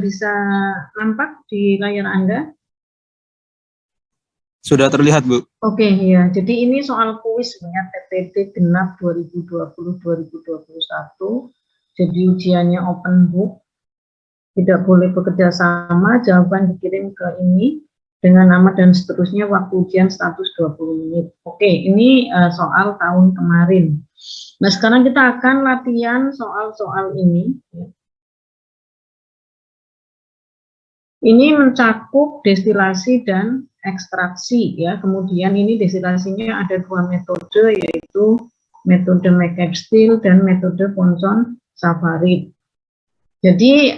bisa nampak di layar Anda? Sudah terlihat, Bu. Oke, ya. Jadi ini soal kuis ya, TPT Genap 2020-2021. Jadi ujiannya open book. Tidak boleh bekerja sama, jawaban dikirim ke ini dengan nama dan seterusnya, waktu ujian status 20 menit. Oke, ini soal tahun kemarin. Nah, sekarang kita akan latihan soal-soal ini. Ini mencakup destilasi dan ekstraksi ya. Kemudian ini destilasinya ada dua metode, yaitu metode McCabe-Steele dan metode Ponson-Savarit. Jadi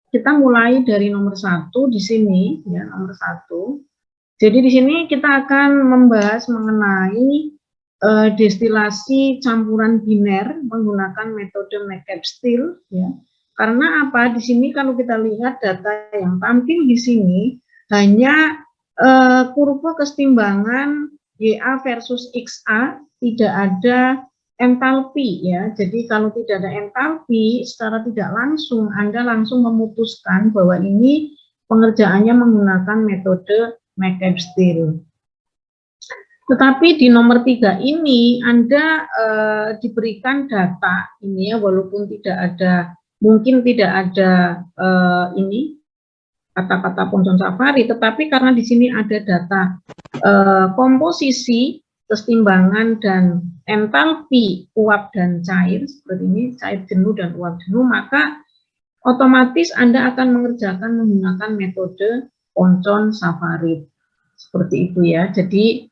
kita mulai dari nomor 1 di sini ya, nomor 1. Jadi di sini kita akan membahas mengenai destilasi campuran biner menggunakan metode McCabe-Steele ya. Karena apa? Di sini kalau kita lihat data yang tampil di sini hanya kurva kesetimbangan YA versus XA, tidak ada entalpi ya. Jadi kalau tidak ada entalpi, secara tidak langsung Anda langsung memutuskan bahwa ini pengerjaannya menggunakan metode McCabe-Steele. Tetapi di nomor 3 ini Anda diberikan data ini ya, walaupun tidak ada, mungkin tidak ada ini kata-kata Ponson-Savarit, tetapi karena di sini ada data komposisi, kesetimbangan dan entalpi uap dan cair seperti ini, cair jenuh dan uap jenuh, maka otomatis Anda akan mengerjakan menggunakan metode Ponson-Savarit seperti itu ya. Jadi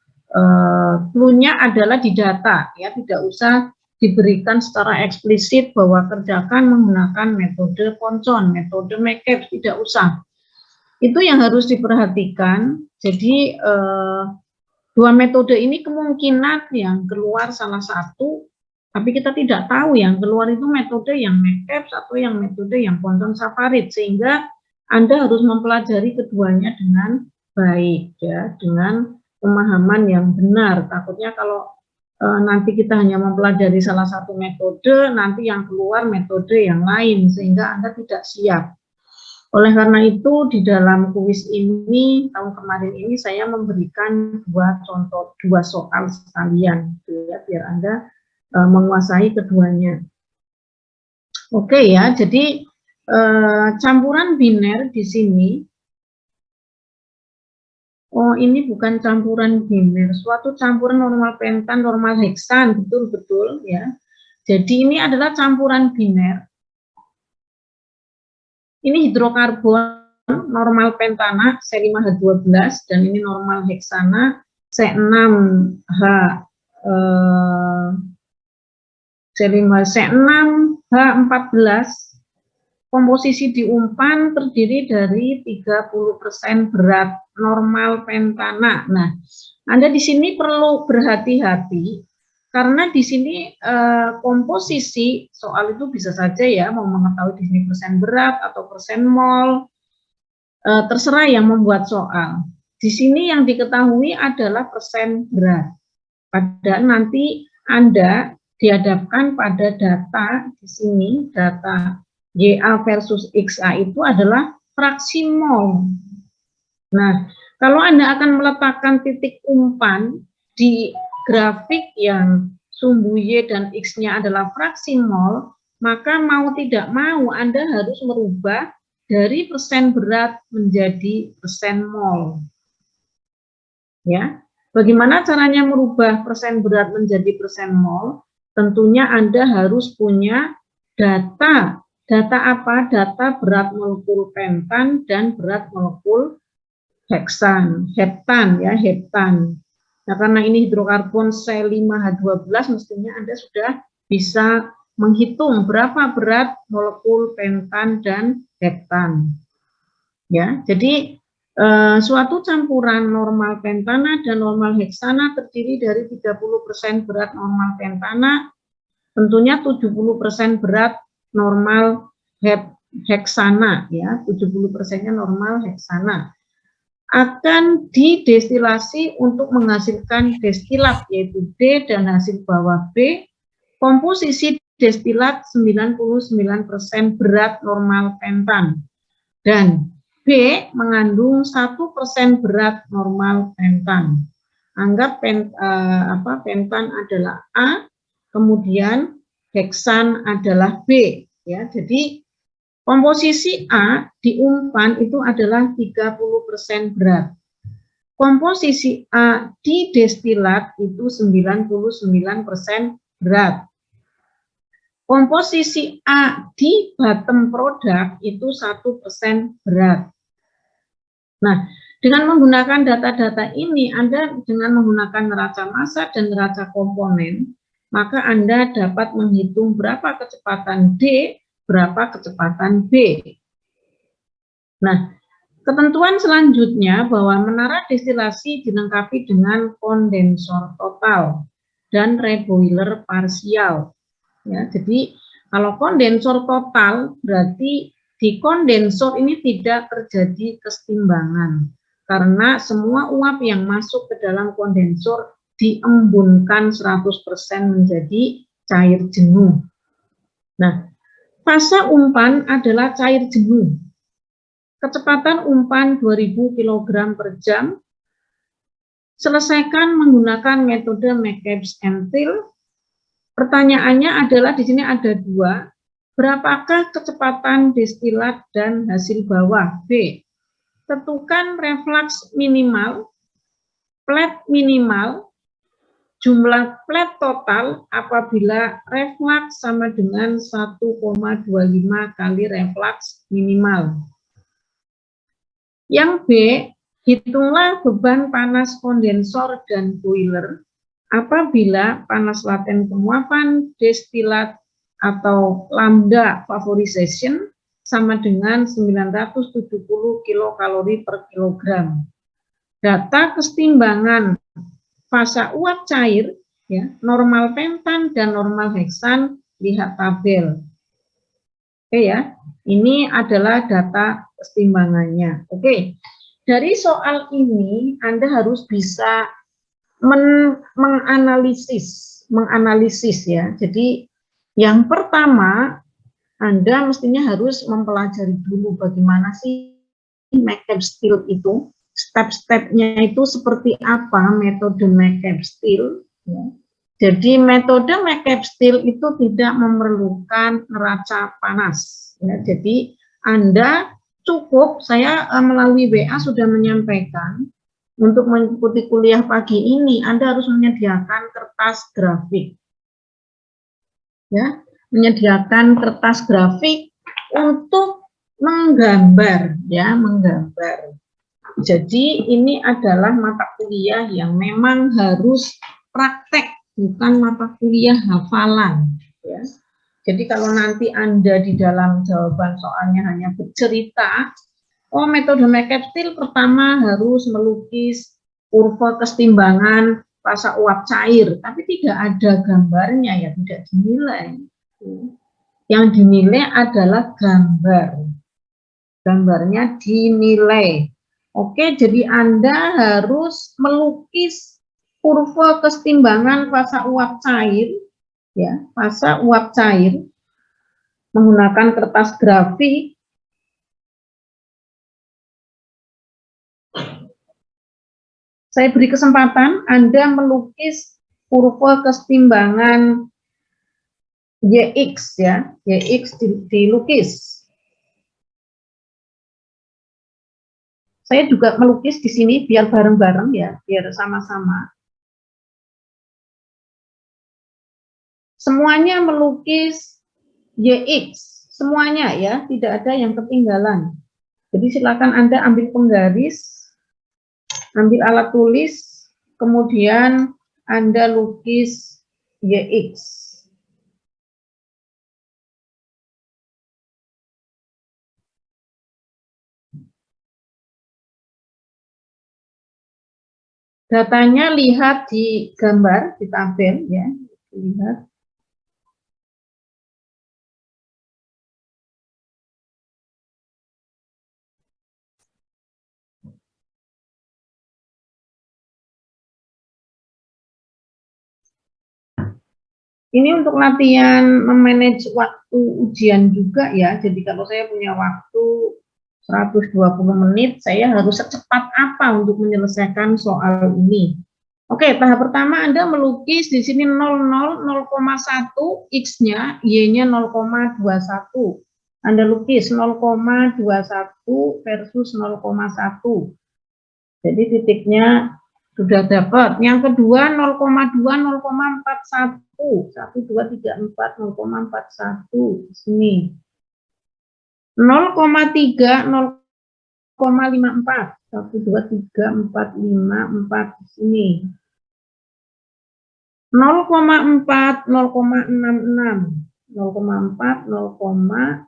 clue-nya adalah di data ya, tidak usah diberikan secara eksplisit bahwa kerjakan menggunakan metode Ponson, metode McCabe, tidak usah. Itu yang harus diperhatikan. Jadi dua metode ini kemungkinan yang keluar salah satu, tapi kita tidak tahu yang keluar itu metode yang McCabe atau yang metode yang Ponson-Savarit, sehingga Anda harus mempelajari keduanya dengan baik ya, dengan pemahaman yang benar. Takutnya kalau nanti kita hanya mempelajari salah satu metode, nanti yang keluar metode yang lain, sehingga Anda tidak siap. Oleh karena itu, di dalam kuis ini, tahun kemarin ini saya memberikan dua soal sekalian, ya, biar Anda menguasai keduanya. Oke ya, jadi campuran biner di sini. Oh, ini bukan campuran biner, suatu campuran normal pentan, normal heksan, betul-betul ya. Jadi ini adalah campuran biner. Ini hidrokarbon normal pentana C5H12 dan ini normal heksana C6H14. Komposisi di umpan terdiri dari 30% berat normal pentana. Nah, Anda di sini perlu berhati-hati karena di sini komposisi soal itu bisa saja ya mau mengetahui di sini persen berat atau persen mol, terserah yang membuat soal. Di sini yang diketahui adalah persen berat. Padahal nanti Anda dihadapkan pada data di sini, data YA versus XA itu adalah fraksi mol. Nah, kalau Anda akan meletakkan titik umpan di grafik yang sumbu Y dan X-nya adalah fraksi mol, maka mau tidak mau Anda harus merubah dari persen berat menjadi persen mol. Ya, bagaimana caranya merubah persen berat menjadi persen mol? Tentunya Anda harus punya data. Data apa? Data berat molekul pentan dan berat molekul heptan ya, heptan. Nah, karena ini hidrokarbon C5H12, mestinya Anda sudah bisa menghitung berapa berat molekul pentan dan heptan. Ya, jadi suatu campuran normal pentana dan normal heksana terdiri dari 30% berat normal pentana, tentunya 70% berat normal heksana ya, 70%-nya normal heksana. Akan didestilasi untuk menghasilkan destilat yaitu D dan hasil bawah B. Komposisi destilat 99% berat normal pentan. Dan B mengandung 1% berat normal pentan. Anggap pentan adalah A, kemudian heksan adalah B. Ya, jadi komposisi A di umpan itu adalah 30% berat. Komposisi A di destilat itu 99% berat. Komposisi A di bottom product itu 1% berat. Nah, dengan menggunakan data-data ini, Anda dengan menggunakan neraca massa dan neraca komponen, maka Anda dapat menghitung berapa kecepatan D, berapa kecepatan B. Nah, ketentuan selanjutnya bahwa menara destilasi dilengkapi dengan kondensor total dan reboiler parsial. Ya, jadi kalau kondensor total berarti di kondensor ini tidak terjadi kesetimbangan karena semua uap yang masuk ke dalam kondensor diembunkan 100% menjadi cair jenuh. Nah, fase umpan adalah cair jenuh. Kecepatan umpan 2000 kg per jam. Selesaikan menggunakan metode McCabe's and Thiel. Pertanyaannya adalah di sini ada dua, berapakah kecepatan destilat dan hasil bawah? B. Tentukan reflux minimal, plat minimal, jumlah plat total apabila reflux sama dengan 1,25 kali reflux minimal. Yang B, hitunglah beban panas kondensor dan boiler apabila panas laten penguapan destilat atau lambda vaporization sama dengan 970 kilokalori per kilogram. Data kesetimbangan fase uap cair, ya, normal pentan dan normal heksan, lihat tabel. Oke ya, ini adalah data kesetimbangannya. Oke, dari soal ini Anda harus bisa menganalisis ya. Jadi yang pertama Anda mestinya harus mempelajari dulu bagaimana sih McCabe's Thiel itu, step-stepnya itu seperti apa metode McCabe's Thiel. Ya. Jadi metode McCabe's Thiel itu tidak memerlukan neraca panas. Ya. Jadi Anda cukup, saya melalui WA sudah menyampaikan, untuk mengikuti kuliah pagi ini, Anda harus menyediakan kertas grafik. Ya, menyediakan kertas grafik untuk menggambar, ya, menggambar. Jadi ini adalah mata kuliah yang memang harus praktek, bukan mata kuliah hafalan, ya. Jadi kalau nanti Anda di dalam jawaban soalnya hanya bercerita, oh, metode McCabe's Thiel pertama harus melukis kurva kesetimbangan fase uap cair, tapi tidak ada gambarnya, ya tidak dinilai. Yang dinilai adalah gambar. Gambarnya dinilai. Oke, jadi Anda harus melukis kurva kesetimbangan fase uap cair, ya, fase uap cair menggunakan kertas grafik. Saya beri kesempatan Anda melukis kurva kesetimbangan YX, ya, YX dilukis. Saya juga melukis di sini biar bareng-bareng ya, biar sama-sama. Semuanya melukis YX, semuanya ya, tidak ada yang ketinggalan. Jadi silakan Anda ambil penggaris, ambil alat tulis, kemudian Anda lukis YX. Datanya lihat di gambar, di tabel ya, lihat. Ini untuk latihan memanage waktu ujian juga ya. Jadi kalau saya punya waktu 120 menit, saya harus secepat apa untuk menyelesaikan soal ini. Oke, tahap pertama Anda melukis di sini 00, 0,1, X-nya, Y-nya 0,21. Anda lukis 0,21 versus 0,1. Jadi titiknya sudah dapat. Yang kedua 0,2, 0,41. 1, 2, 3, 4, 0,41 di sini. 0,3, 0,54. 1, 2, 3, 4, 5, 4 di sini. 0,4, 0,66. 0,4, 0,66.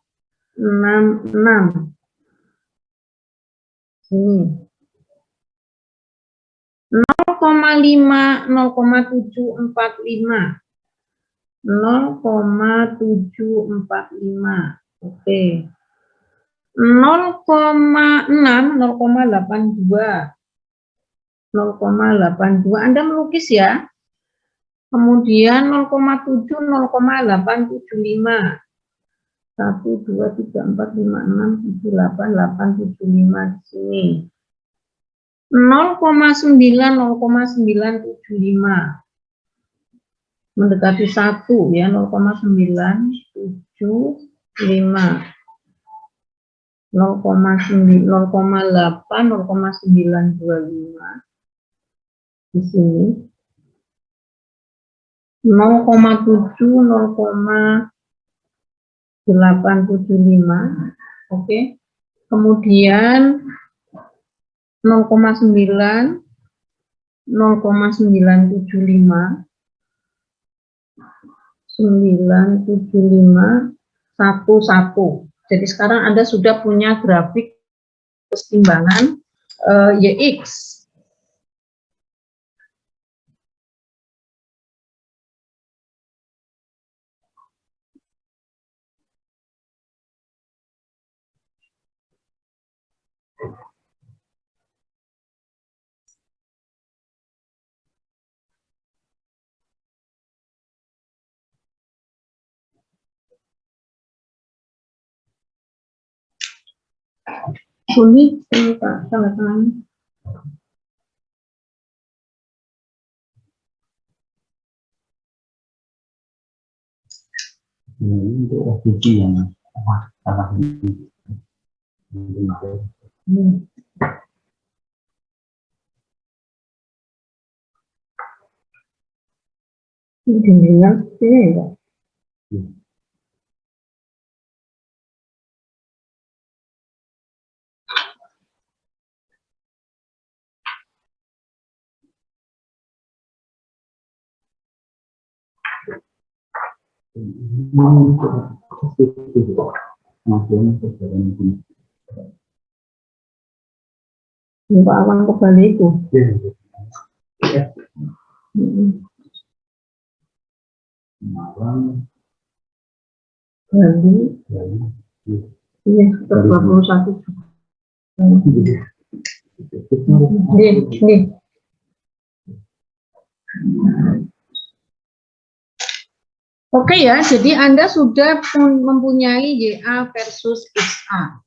Sini. 0,5, 0,745. 0,745. Oke. 0,6, 0,82. 0,82. Anda melukis ya. Kemudian 0,7, 0,875. 1, 2, 3, 4, 5, 6, 7, 8, 8, 7, 5 di sini. 0,9, 0,975. Mendekati 1 ya, 0,975. 0,8, 0,925 di sini. 0,7, 0,875. Oke. Kemudian 0,9, 0,975, 975, 11. Jadi sekarang Anda sudah punya grafik kesetimbangan YX. Sulit, tanda tangan. Ini untuk FGD yang salah ini. Ini ya. Pak awan kembali itu. Bali. Iya, 21. Nih. Oke ya, jadi Anda sudah mempunyai YA versus XA.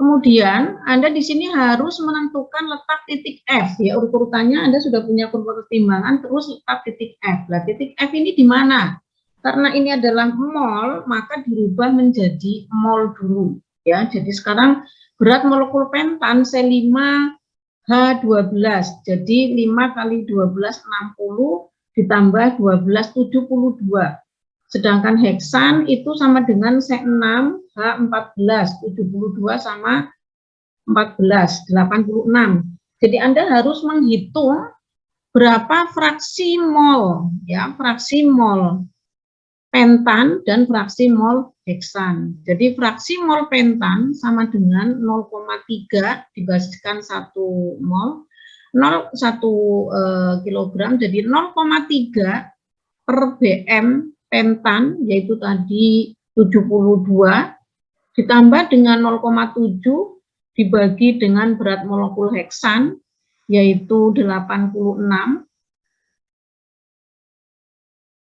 Kemudian Anda di sini harus menentukan letak titik F ya, urut-urutannya Anda sudah punya kurva kesetimbangan, terus letak titik F. Nah, titik F ini di mana? Karena ini adalah mol, maka dirubah menjadi mol dulu ya. Jadi sekarang berat molekul pentan C5H12. Jadi 5 kali 12 60 ditambah 12 72. Sedangkan heksan itu sama dengan C6H14, 72 sama 14, 86. Jadi Anda harus menghitung berapa fraksi mol, ya, fraksi mol pentan dan fraksi mol heksan. Jadi fraksi mol pentan sama dengan 0,3 dibasiskan 1 mol, 1 kilogram, jadi 0,3 per BM pentan, yaitu tadi 72, ditambah dengan 0,7 dibagi dengan berat molekul heksan, yaitu 86.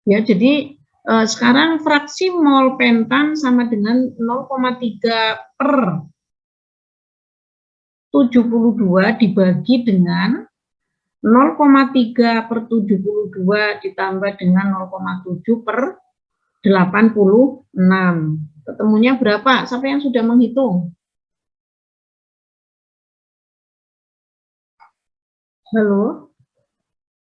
Ya, jadi sekarang fraksi mol pentan sama dengan 0,3 per 72 dibagi dengan 0,3 per 72 ditambah dengan 0,7 per 86. Ketemunya berapa? Siapa yang sudah menghitung? Halo?